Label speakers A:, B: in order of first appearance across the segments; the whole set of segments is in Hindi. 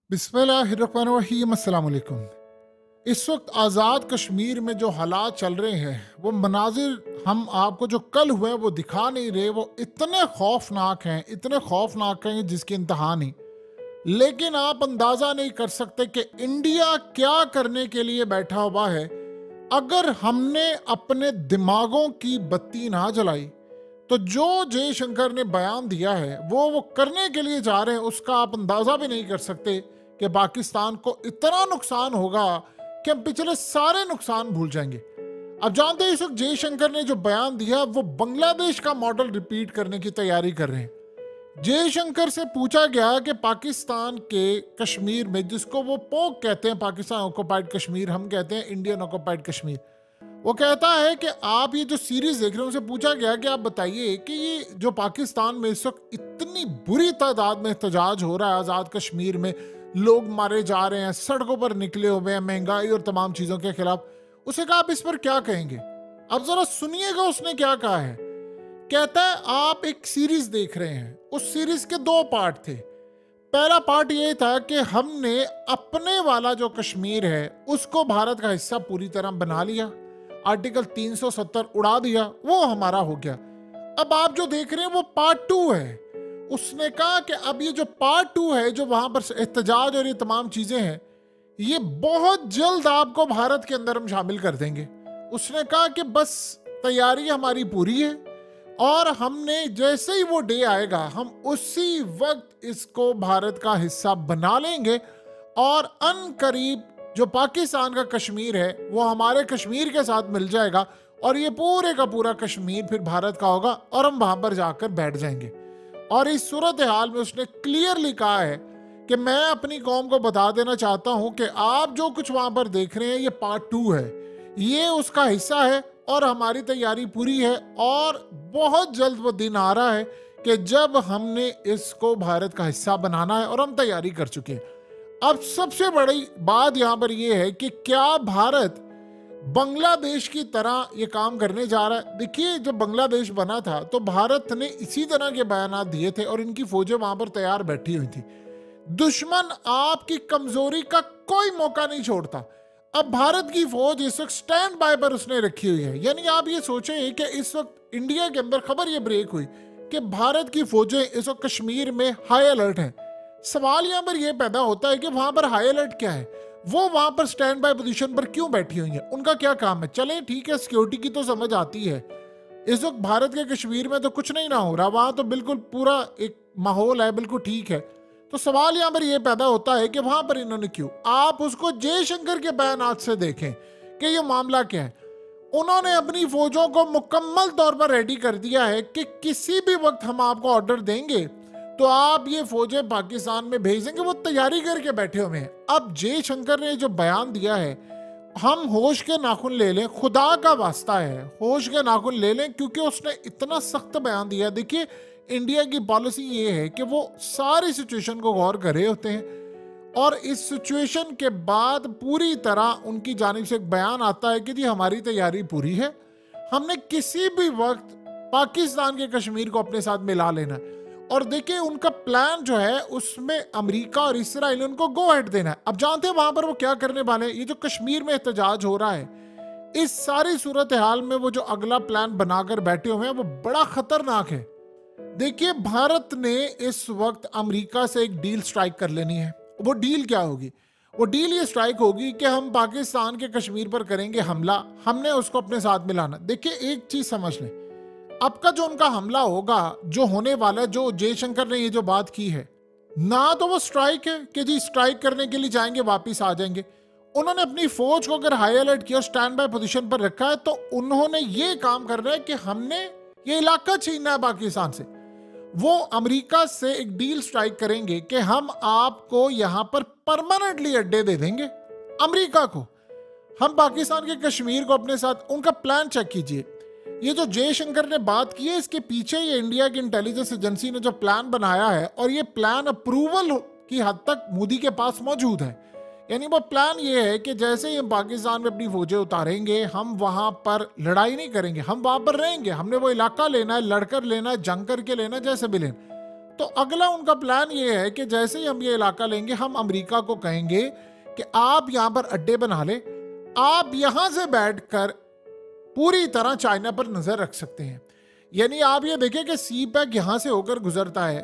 A: बिस्मिल्लाहिर्रहमानिर्रहीम, अस्सलाम वालेकुम। इस वक्त आज़ाद कश्मीर में जो हालात चल रहे हैं, वो मनाजिर हम आपको जो कल हुए वो दिखा नहीं रहे। वो इतने खौफनाक हैं जिसकी इंतहा नहीं। लेकिन आप अंदाज़ा नहीं कर सकते कि इंडिया क्या करने के लिए बैठा हुआ है। अगर हमने अपने दिमागों की बत्ती ना जलाई तो जो जयशंकर ने बयान दिया है वो करने के लिए जा रहे हैं, उसका आप अंदाजा भी नहीं कर सकते कि पाकिस्तान को इतना नुकसान होगा कि हम पिछले सारे नुकसान भूल जाएंगे। अब जानते हैं इस वक्त जयशंकर ने जो बयान दिया वो बांग्लादेश का मॉडल रिपीट करने की तैयारी कर रहे हैं। जयशंकर से पूछा गया कि पाकिस्तान के कश्मीर में, जिसको वो पोक कहते हैं, पाकिस्तान ऑक्युपाइड कश्मीर, हम कहते हैं इंडियन ऑक्युपाइड कश्मीर, वो कहता है कि आप ये जो सीरीज देख रहे हो, उनसे पूछा गया कि आप बताइए कि ये जो पाकिस्तान में इस वक्त इतनी बुरी तादाद में एहतजाज हो रहा है, आज़ाद कश्मीर में लोग मारे जा रहे हैं, सड़कों पर निकले हुए हैं, महंगाई और तमाम चीज़ों के खिलाफ, उसे कहा आप इस पर क्या कहेंगे। अब जरा सुनिएगा उसने क्या कहा है। कहता है आप एक सीरीज देख रहे हैं, उस सीरीज के दो पार्ट थे। पहला पार्ट ये था कि हमने अपने वाला जो कश्मीर है उसको भारत का हिस्सा पूरी तरह बना लिया, आर्टिकल 370 उड़ा दिया, वो हमारा हो गया। अब आप जो देख रहे हैं वो पार्ट 2 है। उसने कहा कि अब ये जो पार्ट 2 है, जो वहां पर एहतजाज और ये तमाम चीजें हैं, ये बहुत जल्द आपको भारत के अंदर हम शामिल कर देंगे। उसने कहा कि बस तैयारी हमारी पूरी है और हमने जैसे ही वो डे आएगा हम उसी वक्त इसको भारत का हिस्सा बना लेंगे और अन करीब जो पाकिस्तान का कश्मीर है वो हमारे कश्मीर के साथ मिल जाएगा और ये पूरे का पूरा कश्मीर फिर भारत का होगा और हम वहां पर जाकर बैठ जाएंगे। और इस सूरत हाल में उसने क्लियरली कहा है कि मैं अपनी कौम को बता देना चाहता हूं कि आप जो कुछ वहां पर देख रहे हैं ये पार्ट 2 है, ये उसका हिस्सा है और हमारी तैयारी पूरी है और बहुत जल्द वो दिन आ रहा है कि जब हमने इसको भारत का हिस्सा बनाना है और हम तैयारी कर चुके हैं। अब सबसे बड़ी बात यहाँ पर यह है कि क्या भारत बांग्लादेश की तरह ये काम करने जा रहा है। देखिए, जब बांग्लादेश बना था तो भारत ने इसी तरह के बयान दिए थे और इनकी फौजें वहां पर तैयार बैठी हुई थी। दुश्मन आपकी कमजोरी का कोई मौका नहीं छोड़ता। अब भारत की फौज इस वक्त स्टैंड बाय पर उसने रखी हुई है। यानी आप ये सोचें कि इस वक्त इंडिया के अंदर खबर ये ब्रेक हुई कि भारत की फौजें इस वक्त कश्मीर में हाई अलर्ट हैं। सवाल यहां पर यह पैदा होता है कि वहां पर हाई अलर्ट क्या है, वो वहां पर स्टैंड बाय पोजीशन पर क्यों बैठी हुई है, उनका क्या काम है। चलें ठीक है, सिक्योरिटी की तो समझ आती है। इस वक्त भारत के कश्मीर में तो कुछ नहीं ना हो रहा, वहां तो बिल्कुल पूरा एक माहौल है, बिल्कुल ठीक है। तो सवाल यहां पर यह पैदा होता है कि वहां पर इन्होंने क्यों। आप उसको जयशंकर के बयानात से देखें कि ये मामला क्या है। उन्होंने अपनी फौजों को मुकम्मल तौर पर रेडी कर दिया है कि किसी भी वक्त हम आपको ऑर्डर देंगे तो आप ये फौजें पाकिस्तान में भेज देंगे। वो तैयारी करके बैठे हुए हैं। अब जयशंकर ने जो बयान दिया है, हम होश के नाखून ले लें, खुदा का वास्ता है, होश के नाखून ले लें, क्योंकि उसने इतना सख्त बयान दिया। देखिए, इंडिया की पॉलिसी ये है कि वो सारी सिचुएशन को गौर कर रहे होते हैं और इस सिचुएशन के बाद पूरी तरह उनकी जानिब से एक बयान आता है कि जी हमारी तैयारी पूरी है, हमने किसी भी वक्त पाकिस्तान के कश्मीर को अपने साथ मिला लेना है। और देखिए, उनका प्लान जो है उसमें अमेरिका और इसराइल उनको गो हेड देना है। अब जानते हैं वहां पर वो क्या करने वाले हैं। ये जो कश्मीर में एहतजाज हो रहा है, इस सारी सूरत हाल में वो जो अगला प्लान बनाकर बैठे हुए हैं वो बड़ा खतरनाक है। देखिए, भारत ने इस वक्त अमेरिका से एक डील स्ट्राइक कर लेनी है। वो डील क्या होगी? वो डील ये स्ट्राइक होगी कि हम पाकिस्तान के कश्मीर पर करेंगे हमला, हमने उसको अपने साथ मिलाना। देखिए, एक चीज समझ लें, अब का जो उनका हमला होगा, जो होने वाला है, जो जयशंकर ने ये जो बात की है, ना तो वो स्ट्राइक है कि जी स्ट्राइक करने के लिए जाएंगे वापिस आ जाएंगे। उन्होंने अपनी फौज को अगर हाई अलर्ट किया, स्टैंड बाय पोजीशन पर रखा है, तो उन्होंने ये काम करना है कि हमने ये इलाका छीनना है पाकिस्तान से। वो अमेरिका से एक डील स्ट्राइक करेंगे कि हम आपको यहां पर परमानेंटली अड्डे दे देंगे। अमेरिका को, हम पाकिस्तान के कश्मीर को अपने साथ। उनका प्लान चेक कीजिए। ये जो जयशंकर ने बात की है, इसके पीछे ये इंडिया की इंटेलिजेंस एजेंसी ने जो प्लान बनाया है, और ये प्लान अप्रूवल की हद तक मोदी के पास मौजूद है। यानी वो प्लान ये है कि जैसे ही हम पाकिस्तान में अपनी फौजें उतारेंगे, हम वहां पर लड़ाई नहीं करेंगे, हम वहां पर रहेंगे। हमने वो इलाका लेना है, लड़कर लेना है, जंग करके लेना है, जैसे भी लेना। तो अगला उनका प्लान ये है कि जैसे ही हम ये इलाका लेंगे, हम अमेरिका को कहेंगे कि आप यहाँ पर अड्डे बना ले, आप यहाँ से बैठकर पूरी तरह चाइना पर नजर रख सकते हैं। यानी आप ये देखें कि सी पैक यहां से होकर गुजरता है।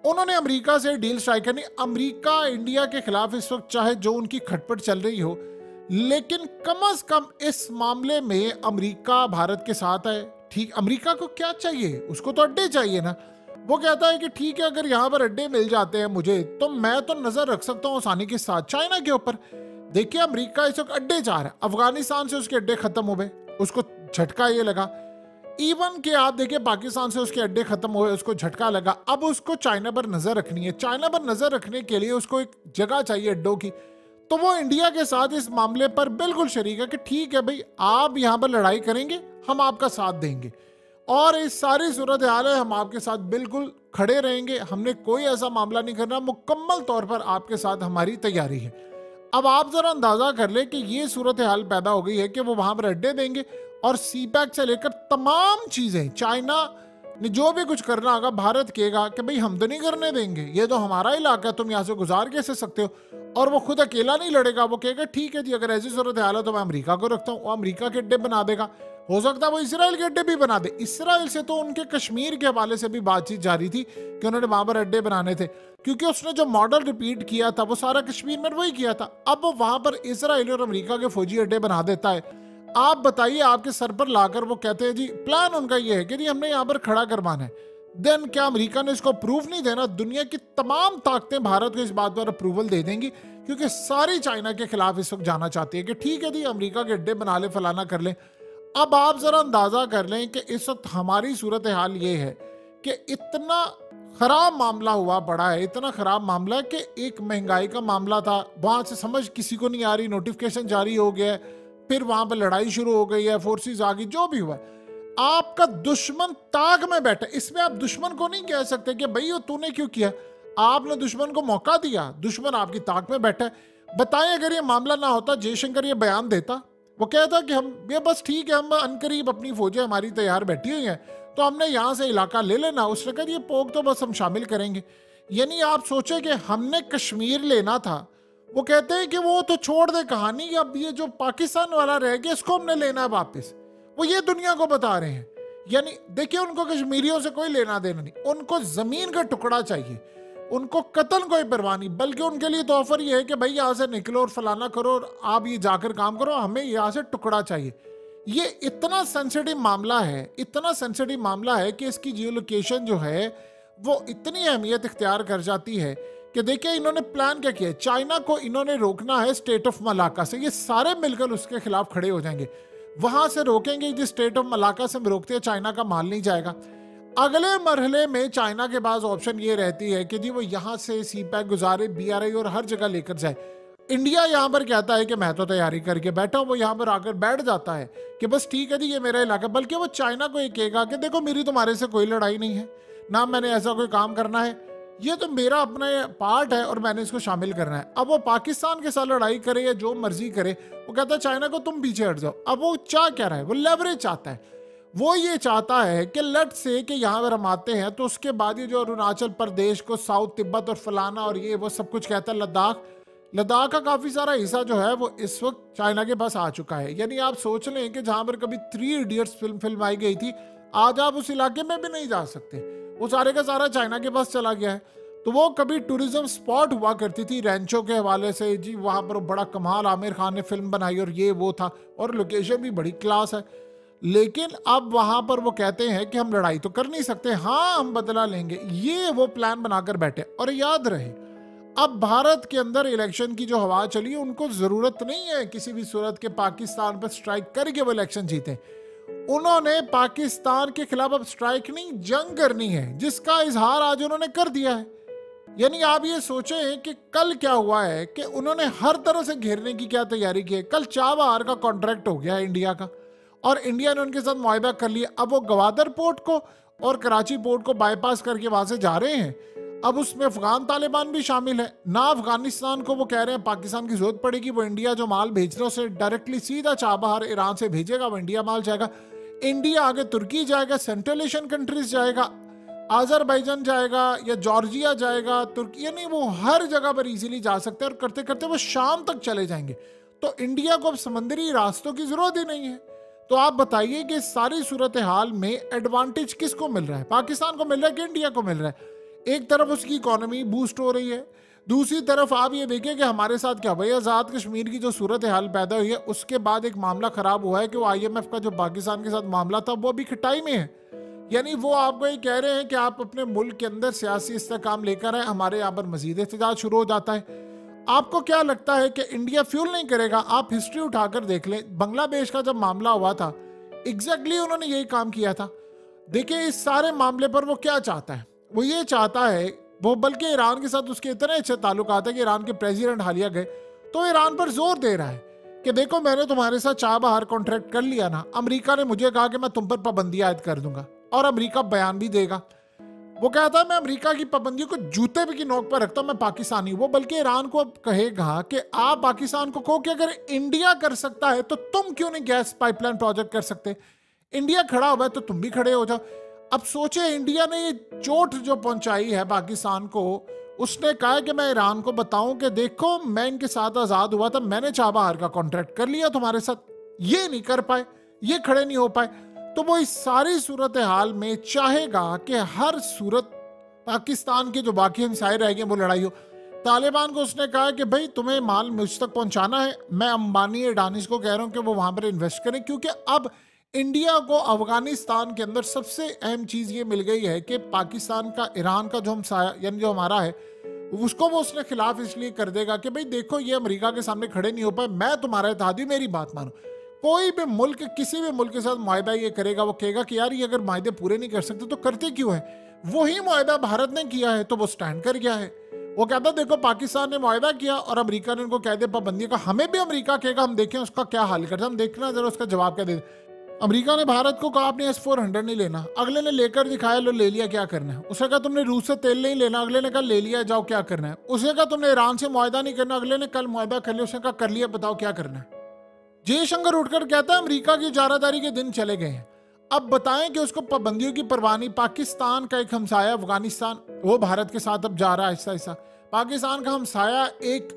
A: उन्होंने अमेरिका से डील स्ट्राइक करनी। अमेरिका इंडिया के खिलाफ इस वक्त चाहे जो उनकी खटपट चल रही हो, लेकिन कम से कम इस मामले में अमेरिका भारत के साथ है। ठीक, अमेरिका को क्या चाहिए? उसको तो अड्डे चाहिए ना। वो कहता है कि ठीक है, अगर यहाँ पर अड्डे मिल जाते हैं मुझे, तो मैं तो नजर रख सकता हूँ आसानी के साथ चाइना के ऊपर। देखिए, अमेरिका इस वक्त अड्डे चाह रहा है। अफगानिस्तान से उसके अड्डे खत्म हो गए, उसको झटका ये लगा। इवन के आप देखिए, पाकिस्तान से उसके अड्डे खत्म हुए, उसको झटका लगा। अब उसको चाइना पर नजर रखनी है। चाइना पर नजर रखने के लिए उसको एक जगह चाहिए अड्डों की। तो वो इंडिया के साथ इस मामले पर बिल्कुल शरीक है कि ठीक है भाई, आप यहां पर लड़ाई करेंगे, हम आपका साथ देंगे, और इस सारी सूरत हाल है हम आपके साथ बिल्कुल खड़े रहेंगे। हमने कोई ऐसा मामला नहीं करना, मुकम्मल तौर पर आपके साथ हमारी तैयारी है। अब आप जरा अंदाजा कर ले कि ये सूरत हाल पैदा हो गई है कि वो वहां पर अड्डे देंगे, और सी पैक से लेकर तमाम चीजें चाइना ने जो भी कुछ करना होगा, भारत कहेगा कि भाई हम तो नहीं करने देंगे, ये तो हमारा इलाका है, तुम यहाँ से गुजार कैसे सकते हो। और वो खुद अकेला नहीं लड़ेगा, वो कहेगा ठीक है जी, अगर ऐसी सूरत हाल है तो मैं अमेरिका को रखता हूँ। वो अमेरिका के अड्डे बना देगा। हो सकता है वो इसराइल के अड्डे भी बना दे। इसराइल से तो उनके कश्मीर के हवाले से भी बातचीत जारी थी कि उन्होंने वहां पर अड्डे बनाने थे, क्योंकि उसने जो मॉडल रिपीट किया था वो सारा कश्मीर में वही किया था। अब वो वहां पर इसराइल और अमेरिका के फौजी अड्डे बना देता है। आप बताइए, आपके सर पर लाकर वो कहते हैं जी, प्लान उनका ये है कि जी हमने यहाँ पर खड़ा करवाना है। देन क्या अमेरिका ने इसको अप्रूव नहीं देना? दुनिया की तमाम ताकतें भारत को इस बात पर अप्रूवल दे देंगी, क्योंकि सारी चाइना के खिलाफ इस वक्त जाना चाहती है कि ठीक है जी, अमेरिका के अड्डे बना ले, फलाना कर ले। अब आप जरा अंदाजा कर लें कि इस वक्त हमारी सूरत हाल ये है कि इतना खराब मामला हुआ पड़ा है, इतना खराब मामला कि एक महंगाई का मामला था, वहां से समझ किसी को नहीं आ रही, नोटिफिकेशन जारी हो गया है, फिर वहां पर लड़ाई शुरू हो गई है, फोर्सेस आ गई, जो भी हुआ। आपका दुश्मन ताक में बैठा। इसमें आप दुश्मन को नहीं कह सकते कि भाई ये तूने क्यों किया। आपने दुश्मन को मौका दिया, दुश्मन आपकी ताक में बैठा है। बताएं, अगर ये मामला ना होता, जयशंकर ये बयान देता, वो कहता कि हम ये बस ठीक है, हम अनकरीब अपनी फौजें हमारी तैयार बैठी हुई हैं, तो हमने यहाँ से इलाका ले लेना। उसने कहा ये पोक तो बस हम शामिल करेंगे। यानी आप सोचे कि हमने कश्मीर लेना था, वो कहते हैं कि वो तो छोड़ दे कहानी, अब ये जो पाकिस्तान वाला रह गया इसको हमने लेना है वापस। वो ये दुनिया को बता रहे हैं। यानी देखिए, उनको कश्मीरियों से कोई लेना देना नहीं, उनको जमीन का टुकड़ा चाहिए, उनको कत्ल कोई परवाह नहीं। बल्कि उनके लिए तो ऑफर ये है कि भाई यहाँ से निकलो और फलाना करो और आप ये जाकर काम करो, हमें यहाँ से टुकड़ा चाहिए। ये इतना सेंसिटिव मामला है, इतना सेंसिटिव मामला है कि इसकी जियो लोकेशन जो है वो इतनी अहमियत इख्तियार कर जाती है कि देखिए इन्होंने प्लान क्या किया है। चाइना को इन्होंने रोकना है स्टेट ऑफ मलाका से। ये सारे मिलकर उसके खिलाफ खड़े हो जाएंगे, वहां से रोकेंगे। जिस स्टेट ऑफ मलाका से हम रोकते हैं, चाइना का माल नहीं जाएगा। अगले मरहले में चाइना के पास ऑप्शन ये रहती है कि जी वो यहाँ से सी पैक गुजारे, BRI और हर जगह लेकर जाए। इंडिया यहाँ पर कहता है कि मैं तो तैयारी करके बैठा हूँ, वो यहाँ पर आकर बैठ जाता है कि बस ठीक है जी ये मेरा इलाका। बल्कि वो चाइना को ये कहेगा कि देखो मेरी तुम्हारे से कोई लड़ाई नहीं है, ना मैंने ऐसा कोई काम करना है, ये तो मेरा अपना पार्ट है और मैंने इसको शामिल करना है। अब वो पाकिस्तान के साथ लड़ाई करे या जो मर्जी करे, वो कहता है चाइना को तुम पीछे हट जाओ। अब वो चाह क्या रहा है? वो लेवरेज चाहता है। वो ये चाहता है कि लट से कि यहाँ पर हम आते हैं तो उसके बाद ये जो अरुणाचल प्रदेश को साउथ तिब्बत और फलाना और ये वो सब कुछ कहता है, लद्दाख का काफी सारा हिस्सा जो है वो इस वक्त चाइना के पास आ चुका है। यानी आप सोच लें कि जहां पर कभी 3 इडियट्स फिल्म आई गई थी, आज आप उस इलाके में भी नहीं जा सकते, वो सारे का सारा चाइना के पास चला गया है। तो वो कभी टूरिज्म स्पॉट हुआ करती थी रैंचो के हवाले से, जी वहां पर बड़ा कमाल, आमिर खान ने फिल्म बनाई और ये वो था, और लोकेशन भी बड़ी क्लास है। लेकिन अब वहां पर वो कहते हैं कि हम लड़ाई तो कर नहीं सकते, हाँ हम बदला लेंगे। ये वो प्लान बनाकर बैठे। और याद रहे, अब भारत के अंदर इलेक्शन की जो हवा चली है, उनको जरूरत नहीं है किसी भी सूरत के पाकिस्तान पर स्ट्राइक करके वो इलेक्शन जीते। उन्होंने पाकिस्तान के खिलाफ अब स्ट्राइक नहीं, जंग करनी है, जिसका इजहार आज उन्होंने कर दिया है। यानी आप ये सोचें कि कल क्या हुआ है कि उन्होंने हर तरह से घेरने की क्या तैयारी की है। कल चाबहार का कॉन्ट्रैक्ट हो गया है इंडिया का, और इंडिया ने उनके साथ मुआहदा कर लिया। अब वो गवादर पोर्ट को और कराची पोर्ट को बाईपास करके वहां से जा रहे हैं। अब उसमें अफगान तालिबान भी शामिल है ना। अफगानिस्तान को वो कह रहे हैं पाकिस्तान की जरूरत पड़ेगी, वो इंडिया जो माल भेज रहे हैं उसे डायरेक्टली सीधा चाबहार ईरान से भेजेगा, वो इंडिया माल जाएगा। इंडिया आगे तुर्की जाएगा, सेंट्रल एशियन कंट्रीज जाएगा। अजरबैजान जाएगा या जॉर्जिया जाएगा, तुर्की, यानी वो हर जगह पर इजीली जा सकते हैं और करते करते वो शाम तक चले जाएंगे। तो इंडिया को अब समंदरी रास्तों की जरूरत ही नहीं है। तो आप बताइए कि सारी सूरत हाल में एडवांटेज किसको मिल रहा है, पाकिस्तान को मिल रहा है कि इंडिया को मिल रहा है? एक तरफ उसकी इकोनॉमी बूस्ट हो रही है, दूसरी तरफ आप ये देखिए कि हमारे साथ क्या भाई, आज़ाद कश्मीर की जो सूरत हाल पैदा हुई है उसके बाद एक मामला खराब हुआ है कि वो IMF का जो पाकिस्तान के साथ मामला था वो अभी खटाई में है। यानी वो आपको ये कह रहे हैं कि आप अपने मुल्क के अंदर सियासी इस्तेहकाम लेकर आए, हमारे यहाँ पर मजीद एहतजाज शुरू हो जाता है। आपको क्या लगता है कि इंडिया फ्यूल नहीं करेगा? आप हिस्ट्री उठाकर देख लें, बांग्लादेश का जब मामला हुआ था एग्जैक्टली उन्होंने यही काम किया था। देखिए इस सारे मामले पर वो क्या चाहता है, वो ये चाहता है, वो बल्कि ईरान के साथ उसके इतने अच्छे ताल्लुकात है कि ईरान के प्रेसिडेंट हालिया गए तो ईरान पर जोर दे रहा है कि देखो मैंने तुम्हारे साथ चाबहार कॉन्ट्रैक्ट कर लिया ना, अमेरिका ने मुझे कहा कि मैं तुम पर पाबंदी आयद कर दूंगा, और अमेरिका बयान भी देगा। वो कहता है मैं अमेरिका की पाबंदियों को जूते पे की नोक पर रखता हूं, मैं पाकिस्तानी। वो बल्कि ईरान को अब कहेगा कि आप पाकिस्तान को कहो कि अगर इंडिया कर सकता है तो तुम क्यों नहीं गैस पाइपलाइन प्रोजेक्ट कर सकते? इंडिया खड़ा हुआ है तो तुम भी खड़े हो जाओ। अब सोचे इंडिया ने ये चोट जो पहुंचाई है पाकिस्तान को, उसने कहा कि मैं ईरान को बताऊं कि देखो मैं इनके साथ आजाद हुआ था, मैंने चाबहार का कॉन्ट्रैक्ट कर लिया तुम्हारे साथ, ये नहीं कर पाए, ये खड़े नहीं हो पाए। तो वो इस सारी सूरत हाल में चाहेगा कि हर सूरत पाकिस्तान के जो बाकी हमसाए रह गए वो लड़ाई हो। तालिबान को उसने कहा कि भाई तुम्हें माल मुझ तक पहुंचाना है, मैं अंबानी अडानीज को कह रहा हूं कि वो वहां पर इन्वेस्ट करें, क्योंकि अब इंडिया को अफगानिस्तान के अंदर सबसे अहम चीज ये मिल गई है कि पाकिस्तान का ईरान का जो हमसाया यानी जो हमारा है उसको वो उसने खिलाफ इसलिए कर देगा कि भाई देखो ये अमेरिका के सामने खड़े नहीं हो पाए, मैं तुम्हारा इत्तेहादी, मेरी बात मानो। कोई भी मुल्क किसी भी मुल्क के साथ मुआहदा ये करेगा, वो कहेगा कि यार ये अगर मुआहदे पूरे नहीं कर सकते तो करते क्यों है? वही मुआहदा भारत ने किया है तो वो स्टैंड कर गया है। वो कहता देखो पाकिस्तान ने मुआहदा किया और अमेरिका ने उनको कह दिया पाबंदी का, हमें भी अमेरिका कहेगा, हम देखें उसका क्या हाल करते, हम देखना जरा उसका जवाब क्या दे। अमेरिका ने भारत को कहा आपने S-400 नहीं लेना, अगले ने लेकर दिखाया, लो ले लिया, क्या करना है? उसे कहा तुमने रूस से तेल नहीं लेना, अगले ने कहा ले लिया, जाओ क्या करना है? उसे कहा तुमने ईरान से मुआहदा नहीं करना, अगले ने कल मुआहदा कर लिया, उसने कहा कर लिया, बताओ क्या करना है? जयशंकर उठकर कहता है अमेरिका की इजारादारी के दिन चले गए हैं। अब बताएं कि उसको पाबंदियों की परवाह नहीं। पाकिस्तान का एक हमसाया अफगानिस्तान, वो भारत के साथ अब जा रहा है ऐसा ऐसा। पाकिस्तान का हमसाया एक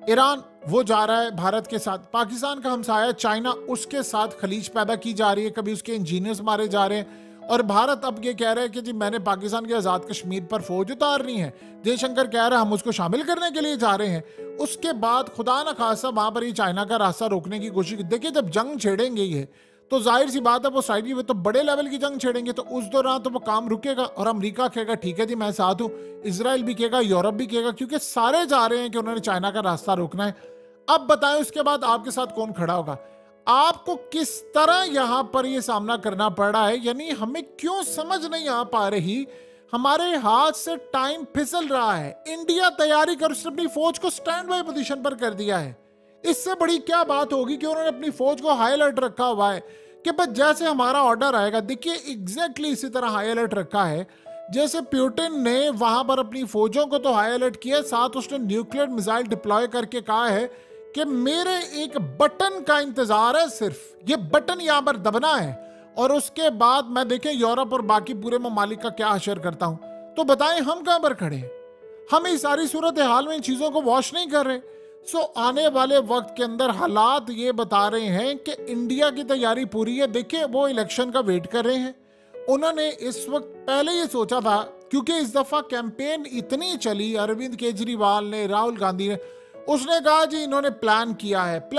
A: ईरान, वो जा रहा है भारत के साथ। पाकिस्तान का हमसाया चाइना, उसके साथ खलीज पैदा की जा रही है, कभी उसके इंजीनियर्स मारे जा रहे हैं। और भारत अब ये कह रहा है कि जी मैंने पाकिस्तान के आज़ाद कश्मीर पर फौज उतारनी है। जयशंकर कह रहा है हम उसको शामिल करने के लिए जा रहे हैं। उसके बाद खुदा न खासा वहां पर ही चाइना का रास्ता रोकने की कोशिश। देखिए जब जंग छेड़ेंगे ये तो जाहिर सी बात है वो साइड की तो बड़े लेवल की जंग छेड़ेंगे, तो उस दौरान तो वो काम रुकेगा और अमेरिका कहेगा ठीक है जी मैं साथ हूँ, इजराइल भी कहेगा, यूरोप भी कहेगा, क्योंकि सारे जा रहे हैं कि उन्होंने चाइना का रास्ता रोकना है। अब बताएं उसके बाद आपके साथ कौन खड़ा होगा? आपको किस तरह यहां पर ये सामना करना पड़ रहा है, यानी हमें क्यों समझ नहीं आ पा रही, हमारे हाथ से टाइम फिसल रहा है। इंडिया तैयारी कर उसने अपनी फौज को स्टैंड बाय पोजीशन पर कर दिया है। इससे बड़ी क्या बात होगी कि उन्होंने अपनी फौज को हाई अलर्ट रखा हुआ है कि बस जैसे हमारा ऑर्डर आएगा। देखिए एग्जैक्टली इसी तरह हाई अलर्ट रखा है जैसे पुतिन ने वहां पर अपनी फौजों को तो हाई अलर्ट किया, साथ उसने न्यूक्लियर मिसाइल डिप्लॉय करके कहा है कि मेरे एक बटन का इंतजार है, सिर्फ ये बटन यहां पर दबना है और उसके बाद मैं देखें यूरोप और बाकी पूरे ममालिक का क्या असर करता हूं। तो बताएं हम कहां पर खड़े हैं? हम इस सारी सूरत हाल में इन चीजों को वॉश नहीं कर रहे। सो आने वाले वक्त के अंदर हालात ये बता रहे हैं कि इंडिया की तैयारी पूरी है। देखिए वो इलेक्शन का वेट कर रहे हैं। उन्होंने इस वक्त पहले ये सोचा था, क्योंकि इस दफा कैंपेन इतनी चली, अरविंद केजरीवाल ने, राहुल गांधी ने, उसने कहा जी इन्होंने प्लान किया है,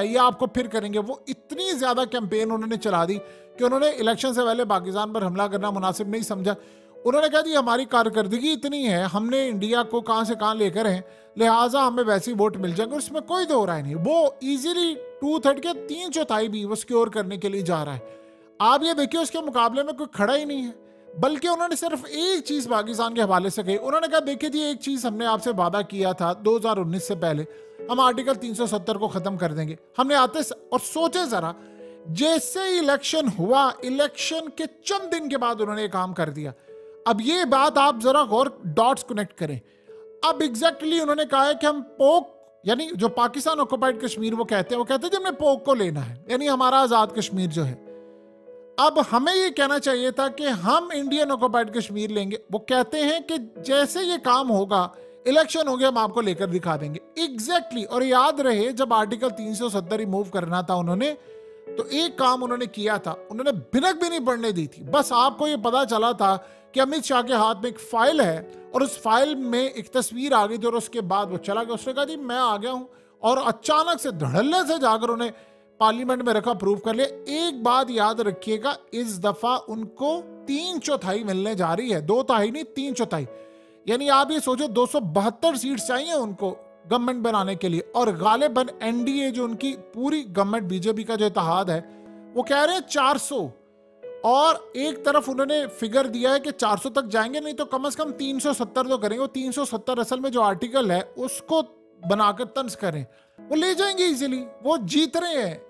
A: ये आपको फिर करेंगे। वो इतनी ज्यादा कैंपेन उन्होंने चला दी कि उन्होंने इलेक्शन से पहले पाकिस्तान पर हमला करना मुनासिब नहीं समझा। उन्होंने कहा जी हमारी कारकर्दगी इतनी है, हमने इंडिया को कहां से कहां लेकर हैं, लिहाजा हमें वैसे ही वोट मिल जाएंगे। उसमें कोई दो राय नहीं। वो इजीली 2/3 के 3/4 भी वो सिक्योर करने के लिए जा रहा है। आप ये देखिए उसके मुकाबले में कोई खड़ा ही नहीं है, बल्कि उन्होंने सिर्फ एक चीज पाकिस्तान के हवाले से कही। उन्होंने कहा देखिए जी एक चीज हमने आपसे वादा किया था 2019 से पहले, हम आर्टिकल 370 को खत्म कर देंगे। हमने आते और सोचे जरा, जैसे इलेक्शन हुआ, इलेक्शन के चंद दिन के बाद उन्होंने काम कर दिया। अब ये बात आप जरा गौर डॉट्स कनेक्ट करें। अब एग्जैक्टली उन्होंने कहा है कि हम पोक यानी जो पाकिस्तान ऑक्युपाइड कश्मीर वो कहते हैं जी हमने पोक को लेना है, यानी हमारा आजाद कश्मीर जो है। अब हमें ये कहना चाहिए था कि हम इंडियन ऑक्युपाइड कश्मीर लेंगे। वो कहते हैं कि जैसे ये काम होगा, इलेक्शन हो गया, हम आपको लेकर दिखा देंगे। एग्जैक्टली। और याद रहे जब आर्टिकल 370 रिमूव करना था उन्होंने, तो एक काम उन्होंने किया था, उन्होंने भिनक भी नहीं पड़ने दी थी। बस आपको ये पता चला था कि अमित शाह के हाथ में एक फाइल है और उस फाइल में एक तस्वीर आ गई थी और उसके बाद वो चला गया। उसने कहा जी मैं आ गया हूं, और अचानक से धड़ल्ले से जाकर उन्हें पार्लियामेंट में रखा, प्रूव कर लिया। एक बात याद रखिएगा, इस दफा उनको 3/4 मिलने जा रही है, 2/3 नहीं 3/4। यानी आप ये सोचो 272 सीट्स चाहिए उनको गवर्नमेंट बनाने के लिए, और गालिबन एनडीए जो उनकी पूरी गवर्नमेंट बीजेपी का जो इत्तेहाद है वो कह रहे हैं 400। और एक तरफ उन्होंने फिगर दिया है कि 400 तक जाएंगे, नहीं तो कम से कम 370 तो करेंगे। वो 370 असल में जो आर्टिकल है उसको बनाकर तंज करें, वो ले जाएंगे इजीली। वो जीत रहे हैं,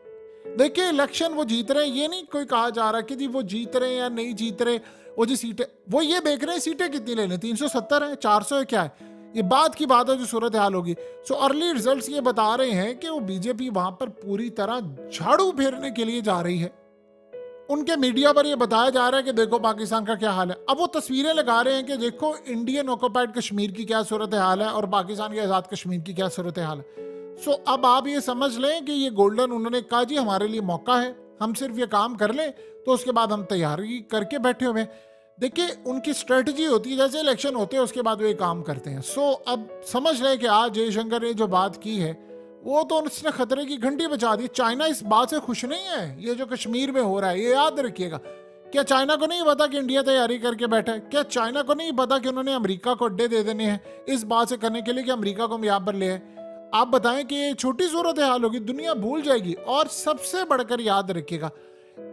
A: देखिए इलेक्शन वो जीत रहे हैं। ये नहीं कोई कहा जा रहा कि जी वो जीत रहे हैं या नहीं जीत रहे, वो जी सीटें, वो ये देख रहे हैं सीटें कितनी लेने, 370 है 400 है, क्या है, ये बात की बात है जो सूरत हाल होगी। सो अर्ली रिजल्ट्स ये बता रहे हैं कि वो बीजेपी वहां पर पूरी तरह झाड़ू फेरने के लिए जा रही है। उनके मीडिया पर ये बताया जा रहा है कि देखो पाकिस्तान का क्या हाल है। अब वो तस्वीरें लगा रहे हैं कि देखो इंडियन ऑक्युपाइड कश्मीर की क्या सूरत हाल है और पाकिस्तान के आज़ाद कश्मीर की क्या सूरत हाल है। सो अब आप ये समझ लें कि ये गोल्डन, उन्होंने कहा जी हमारे लिए मौका है, हम सिर्फ ये काम कर लें तो उसके बाद हम तैयारी करके बैठे हुए हैं। देखिए उनकी स्ट्रेटजी होती है, जैसे इलेक्शन होते हैं उसके बाद वो ये काम करते हैं। सो अब समझ लें कि आज जयशंकर ने जो बात की है वो तो उसने खतरे की घंटी बजा दी। चाइना इस बात से खुश नहीं है, ये जो कश्मीर में हो रहा है, ये याद रखिएगा। क्या चाइना को नहीं पता कि इंडिया तैयारी करके बैठा है? क्या चाइना को नहीं पता कि उन्होंने अमेरिका को अड्डे दे देने हैं इस बात से करने के लिए कि अमेरिका को हम यहाँ पर ले आए? आप बताएं कि ये छोटी सूरत हाल होगी, दुनिया भूल जाएगी। और सबसे बढ़कर याद रखिएगा,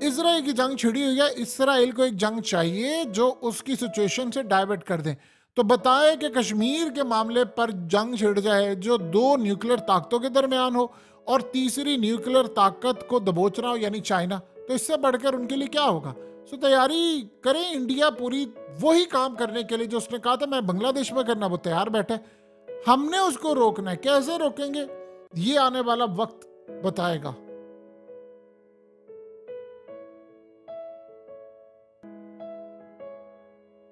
A: इजराइल की जंग छिड़ी हुई है, इसराइल को एक जंग चाहिए जो उसकी सिचुएशन से डाइवर्ट कर दे। तो बताए कि कश्मीर के मामले पर जंग छिड़ जाए जो 2 न्यूक्लियर ताकतों के दरमियान हो और तीसरी न्यूक्लियर ताकत को दबोचना हो, यानी चाइना, तो इससे बढ़कर उनके लिए क्या होगा। सो तैयारी करें इंडिया पूरी वही काम करने के लिए जो उसने कहा था मैं बांग्लादेश में करना, वो तैयार बैठा है। हमने उसको रोकना है, कैसे रोकेंगे ये आने वाला वक्त बताएगा।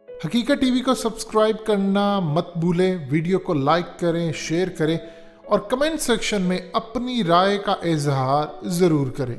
A: हकीकत टीवी को सब्सक्राइब करना मत भूलें, वीडियो को लाइक करें, शेयर करें और कमेंट सेक्शन में अपनी राय का इजहार जरूर करें।